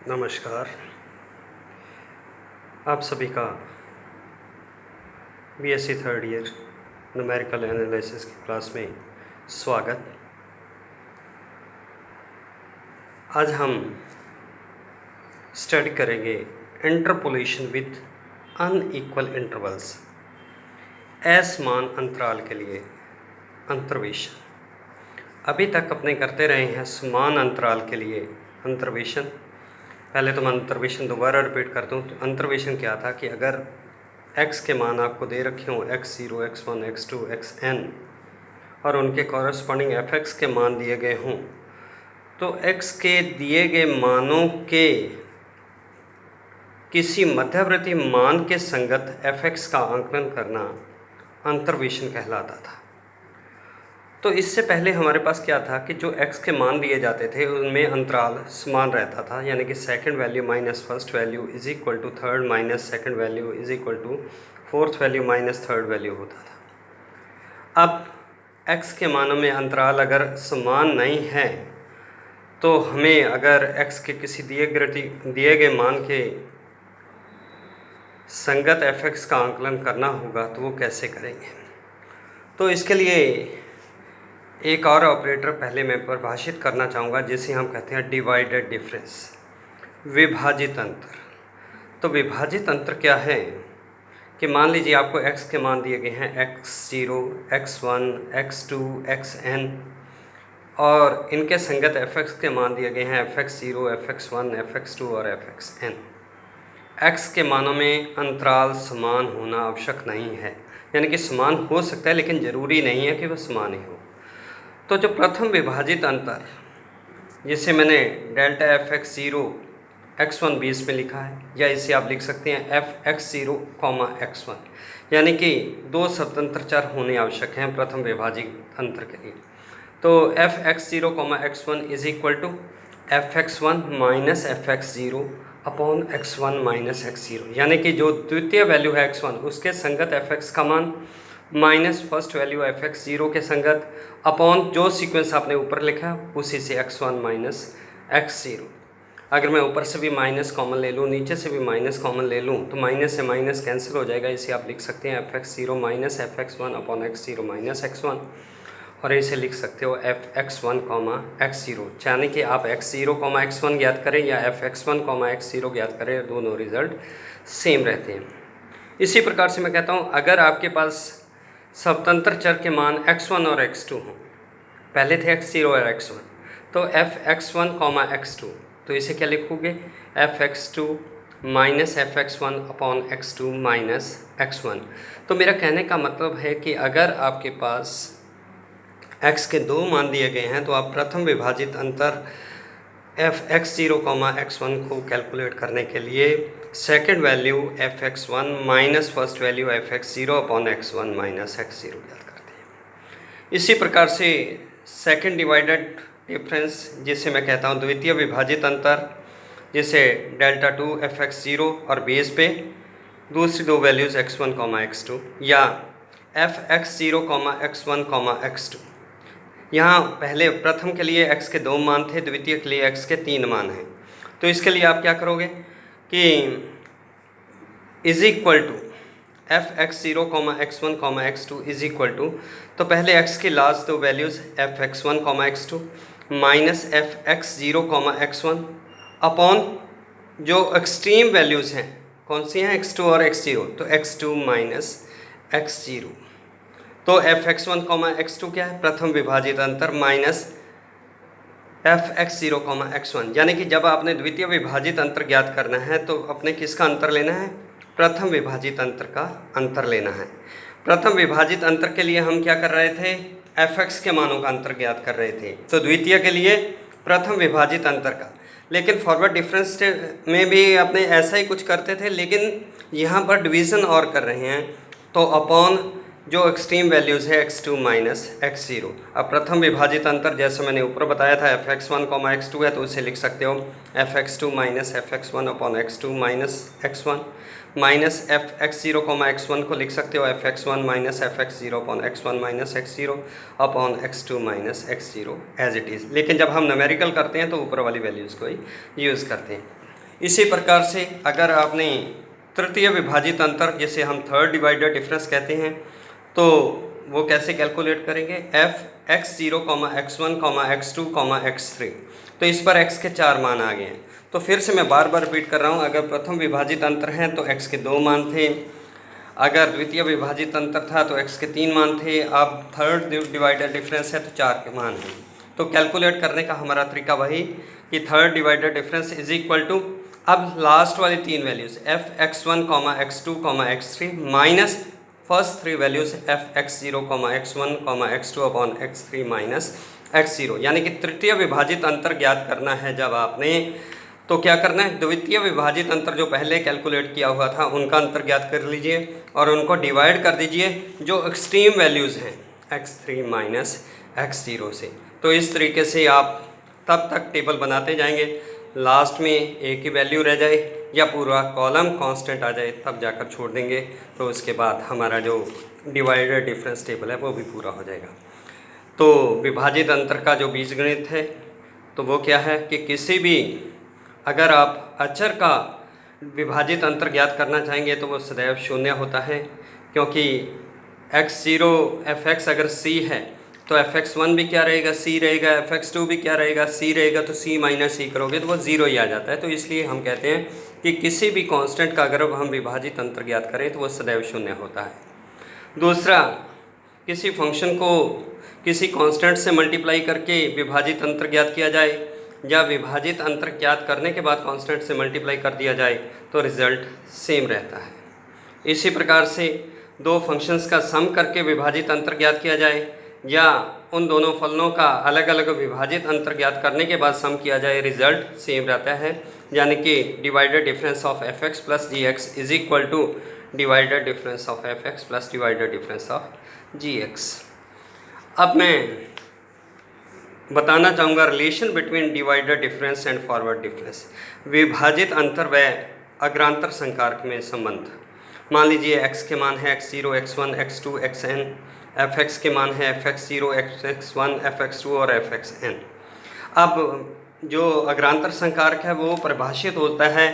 नमस्कार। आप सभी का BSc third year numerical analysis की क्लास में स्वागत। आज हम स्टडी करेंगे इंटरपोलेशन विथ अनइक्वल इंटरवल्स, असमान अंतराल के लिए अंतर्वेशन। अभी तक अपने करते रहे हैं समान अंतराल के लिए अंतर्वेशन। पहले तो मैं अंतर्वेशन दोबारा रिपीट कर दूं। तो अंतर्वेशन क्या था कि अगर x के मान आपको दे रखे हों x0, x1, x2, xn और उनके कॉरस्पॉन्डिंग fx के मान दिए गए हों, तो x के दिए गए मानों के किसी मध्यवर्ती मान के संगत fx का आंकलन करना अंतर्वेशन कहलाता था। तो इससे पहले हमारे पास क्या था कि जो x के मान दिए जाते थे उनमें अंतराल समान रहता था, यानी कि second value minus first value is equal to third minus second value is equal to fourth value minus third value होता था। अब x के मानों में अंतराल अगर समान नहीं है तो हमें अगर x के किसी दिए गए मान के संगत fx का आंकलन करना होगा तो वो कैसे करेंगे। तो इसके लिए एक और ऑपरेटर पहले मैं परिभाषित करना चाहूँगा जिसे हम कहते हैं डिवाइडेड डिफरेंस, विभाजित अंतर। तो विभाजित अंतर क्या है कि मान लीजिए आपको x के मान दिए गए हैं x0, x1, x2, xn और इनके संगत fx के मान दिए गए हैं fx0, fx1, fx2 और fxn। x के मानों में अंतराल समान होना आवश्यक नहीं है, यानी कि समान हो सकता है लेकिन ज़रूरी नहीं है कि वह समान ही हो। तो जो प्रथम विभाजित अंतर जिसे मैंने डेल्टा fx0 x1 बीस में लिखा है, या इसे आप लिख सकते हैं fx0, x1, यानी कि दो स्वतंत्र चर होने आवश्यक हैं प्रथम विभाजित अंतर के लिए। तो fx0, x1 is equal to fx1 minus fx0 upon x1 minus x0, यानी कि जो द्वितीय वैल्यू है x1 उसके संगत fx का मान माइनस फर्स्ट वैल्यू fx0 के संगत अपॉन जो सीक्वेंस आपने ऊपर लिखा है उसी से x1 माइनस x0। अगर मैं ऊपर से भी माइनस कॉमन ले लूँ, नीचे से भी माइनस कॉमन ले लूँ तो माइनस से माइनस कैंसिल हो जाएगा। इसे आप लिख सकते हैं fx0 minus fx1 upon x0 minus x1, और इसे लिख सकते हो fx1, x0, यानी कि आप x0, x1 ज्ञात करें या fx1, x0 ज्ञात करें, दोनों रिजल्ट सेम रहते हैं। इसी प्रकार से मैं कहता हूँ अगर आपके पास स्वतंत्र चर के मान x1 और x2 हों, पहले थे x0 और x1, तो fx1, x2, तो इसे क्या लिखोगे fx2 minus fx1 upon x2 minus x1। तो मेरा कहने का मतलब है कि अगर आपके पास x के दो मान दिए गए हैं तो आप प्रथम विभाजित अंतर fx0, x1 को कैलकुलेट करने के लिए second value fx1 minus first value fx0 upon x1 minus x0 याद करते हैं। इसी प्रकार से सेकंड डिवाइडेड डिफरेंस जिसे मैं कहता हूँ द्वितीय विभाजित अंतर, जिसे डेल्टा 2 fx0 और बेस पे दूसरी दो वैल्यूज़ x1, x2 या fx0, x1, x2। यहाँ पहले प्रथम के लिए x के दो मान थे, द्वितीय के लिए x के तीन मान हैं। तो इसके लिए आप क्या करोगे कि is equal to fx0, x1, x2 is equal to, तो पहले x की लास्ट दो values fx1, x2 minus fx0, x1 upon जो एक्सट्रीम वैल्यूज़ हैं कौन सी हैं x2 और x0, तो x2 माइनस x0। तो fx1, x2 क्या है प्रथम विभाजित अंतर माइनस fx0, x1, यानी कि जब आपने द्वितीय विभाजित अंतर ज्ञात करना है तो अपने किसका अंतर लेना है, प्रथम विभाजित अंतर का अंतर लेना है। प्रथम विभाजित अंतर के लिए हम क्या कर रहे थे, fx के मानों का अंतर ज्ञात कर रहे थे, तो द्वितीय के लिए प्रथम विभाजित अंतर का। लेकिन फॉरवर्ड डिफरेंस में भी अपने ऐसा ही कुछ करते थे, लेकिन यहाँ पर डिवीज़न और कर रहे हैं, तो अपॉन जो एक्सट्रीम वैल्यूज़ है x2 माइनस x0। अब प्रथम विभाजित अंतर जैसे मैंने ऊपर बताया था fx1, x2 है, तो उसे लिख सकते हो fx2 minus fx1 upon x2 minus x1, minus fx0, x1 को लिख सकते हो fx1 minus fx0 upon x1 minus x0 upon x2 minus x0 as it is. लेकिन जब हम न्यूमेरिकल करते हैं तो ऊपर वाली वैल्यूज़ को ही यूज़ करते हैं। इसी प्रकार से अगर आपने तृतीय विभाजित अंतर, जिसे हम थर्ड डिवाइडेड डिफरेंस कहते हैं, तो वो कैसे कैलकुलेट करेंगे, F X zero comma X one comma X two comma X three. तो इस पर x के 4 मान आ गए हैं। तो फिर से मैं बार बार रिपीट कर रहा हूँ, अगर प्रथम विभाजित अंतर है तो x के 2 मान थे, अगर द्वितीय विभाजित अंतर था तो x के 3 मान थे, अब थर्ड डिवाइडेड डिफरेंस है तो 4 के मान हैं। तो कैलकुलेट करने का हमारा तरीका वही कि third divided difference is equal to, अब लास्ट वाली 3 values F X one comma X two comma X three minus first 3 values F X zero comma X one comma X two upon X three minus X zero. यानी कि तृतीय विभाजित अंतर ज्ञात करना है जब आपने, तो क्या करना है, द्वितीय विभाजित अंतर जो पहले कैलकुलेट किया हुआ था उनका अंतर ज्ञात कर लीजिए और उनको डिवाइड कर दीजिए जो एक्सट्रीम वैल्यूज़ हैं x three minus X zero से। तो इस तरीके से आप तब तक टेबल बनाते जाएंगे, लास्ट में एक ही वैल्यू रह जाए या पूरा कॉलम कांस्टेंट आ जाए, तब जाकर छोड़ देंगे। तो उसके बाद हमारा जो डिवाइडेड डिफरेंस टेबल है वो भी पूरा हो जाएगा। तो विभाजित अंतर का जो बीजगणित है तो वो क्या है कि किसी भी, अगर आप अचर का विभाजित अंतर ज्ञात करना चाहेंगे तो वो सदैव शून्य होता है, क्योंकि एक्स जीरो एफ एक्स अगर सी है तो एफ एक्स वन भी क्या रहेगा, सी रहेगा, एफ एक्स टू भी क्या रहेगा, सी रहेगा। तो सी माइनस सी करोगे तो वो ज़ीरो ही आ जाता है। तो इसलिए हम कहते हैं कि किसी भी कांस्टेंट का अगर हम विभाजित अंतर ज्ञात करें तो वो सदैव शून्य होता है। दूसरा, किसी फंक्शन को किसी कांस्टेंट से मल्टीप्लाई करके विभाजित अंतर ज्ञात किया जाए या विभाजित अंतर ज्ञात करने के बाद कांस्टेंट से मल्टीप्लाई कर दिया जाए तो रिज़ल्ट सेम रहता है। इसी प्रकार से दो फंक्शंस का सम करके विभाजित अंतर ज्ञात किया जाए या उन दोनों फलनों का अलग अलग विभाजित अंतर ज्ञात करने के बाद सम किया जाए, रिजल्ट सेम रहता है। यानी कि divided difference of F X plus G X is equal to divided difference of F X plus divided difference of G X. अब मैं बताना चाहूँगा relation between divided difference and forward difference, विभाजित अंतर व अग्रांतर संकारक में संबंध। मान लीजिए x के मान है x0, x1, x2, xn, fx के मान है fx0, fx1, fx2 और fxn। अब जो अग्रांतर संकारक है वो परिभाषित होता है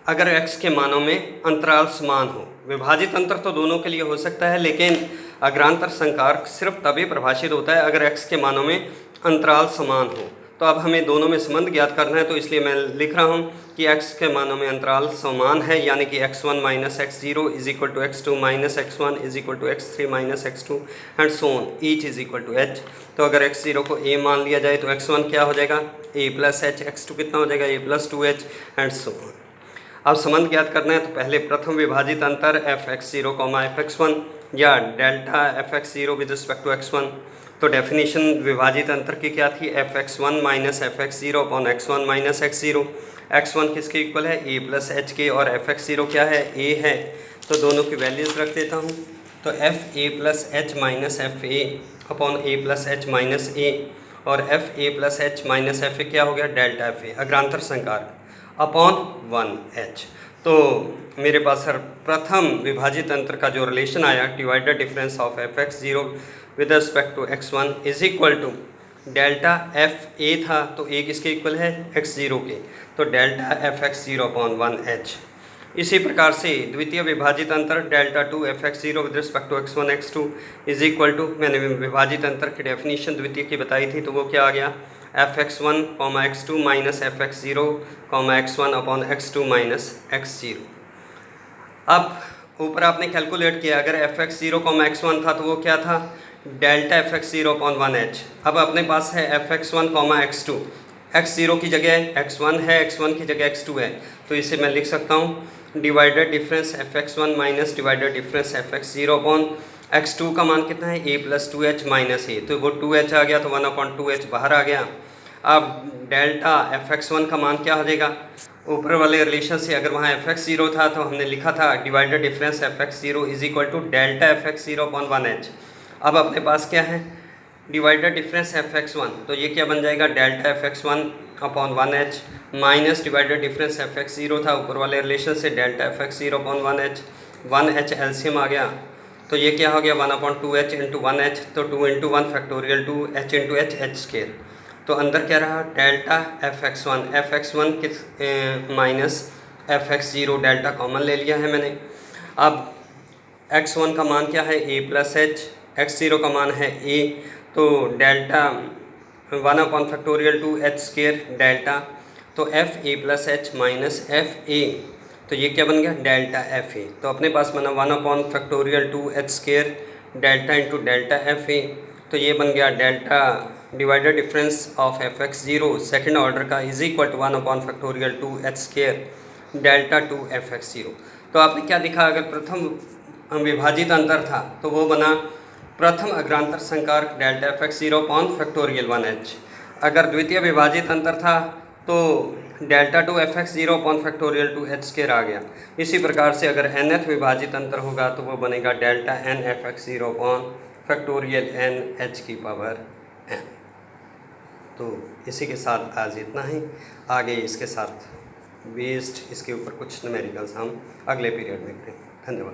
अगर x के मानों में अंतराल समान हो। विभाजित अंतर तो दोनों के लिए हो सकता है, लेकिन अग्रांतर संकारक सिर्फ तभी परिभाषित होता है अगर x के मानों में अंतराल समान हो। तो अब हमें दोनों में संबंध ज्ञात करना है, तो इसलिए मैं लिख रहा हूँ कि x के मानों में अंतराल समान है, यानी कि x1 minus X zero is equal to x2 minus x1 is equal to x3 minus x2 and so on, each is equal to h। तो अगर x0 को a मान लिया जाए तो x1 क्या हो जाएगा, a प्लस एच, x2 कितना हो जाएगा, a plus 2h and so on. अब संबंध ज्ञात करना है तो पहले प्रथम विभाजित अंतर fx0 कॉमा fx1 या delta fx0 with respect to x1। तो डेफिनेशन विभाजित अंतर की क्या थी, fx1 minus fx0 upon x1 minus x0। x1 किसके इक्वल है, a प्लस एच के, और fx0 क्या है, a है। तो दोनों की वैल्यूज़ रख देता हूँ। तो f a plus h minus f a upon a plus h minus a, और f a plus h minus f a क्या हो गया, डेल्टा एफ ए अग्रांतर संकारक अपॉन 1h। तो मेरे पास सर प्रथम विभाजित अंतर का जो रिलेशन आया, divided difference of fx0 with respect to x1 is equal to delta F A था, तो a किसके इक्वल है, x0 के, तो डेल्टा fx0 अपॉन 1h। इसी प्रकार से द्वितीय विभाजित अंतर delta 2 fx0 with respect to x1 x2 is equal to, मैंने विभाजित अंतर की डेफिनेशन द्वितीय की बताई थी, तो वो क्या आ गया, fx1 comma x2 minus fx0 comma x1 upon x2 minus x0। अब ऊपर आपने कैलकुलेट किया, अगर fx0 कॉमा x1 था तो वो क्या था, डेल्टा fx0 अपॉन 1h। अब अपने पास है fx1 कॉमा x2, x0 की जगह x1 है, x1 की जगह x2 है, तो इसे मैं लिख सकता हूँ divided difference fx1 minus divided difference fx0 upon x2 का मान कितना है, a plus 2h minus a, तो वो 2h आ गया, तो 1 अपॉन 2h बाहर आ गया। अब डेल्टा fx1 का मान क्या हो जाएगा, ऊपर वाले रिलेशन से अगर वहाँ fx0 था तो हमने लिखा था divided difference fx0 is equal to delta fx0 upon 1h। अब अपने पास क्या है, डिवाइडेड डिफरेंस fx1, तो ये क्या बन जाएगा, delta fx1 upon 1h minus divided difference fx0 था ऊपर वाले रिलेशन से delta fx0 upon 1h, 1h LCM आ गया, तो ये क्या हो गया 1 अपॉन 2h इंटू 1h, तो 2 into 1 factorial 2h into h square. तो अंदर क्या रहा, डेल्टा fx1 किस माइनस fx0 डेल्टा कॉमन ले लिया है मैंने। अब x1 का मान क्या है a प्लस एच, x0 का मान है a, तो डेल्टा 1/2 एच स्केयर डेल्टा, तो F A plus h minus f a, तो ये क्या बन गया डेल्टा एफ ए। तो अपने पास बना 1/2 h square delta into delta F a, तो ये बन गया delta divided difference of F x zero second order का is equal to 1/2 h square delta two f x zero. तो आपने क्या दिखा, अगर प्रथम विभाजित अंतर था तो वो बना प्रथम अग्रांतर संकारक delta f x zero upon factorial 1h। अगर द्वितीय विभाजित अंतर था तो delta two f x zero upon factorial 2h square आ गया। इसी प्रकार से अगर nth विभाजित अंतर होगा तो वो बनेगा delta n F x zero upon factorial n h की पावर n। तो इसी के साथ आज इतना ही, आगे इसके साथ बेस्ड इसके ऊपर कुछ न्यूमेरिकल्स हम अगले पीरियड में करेंगे। धन्यवाद।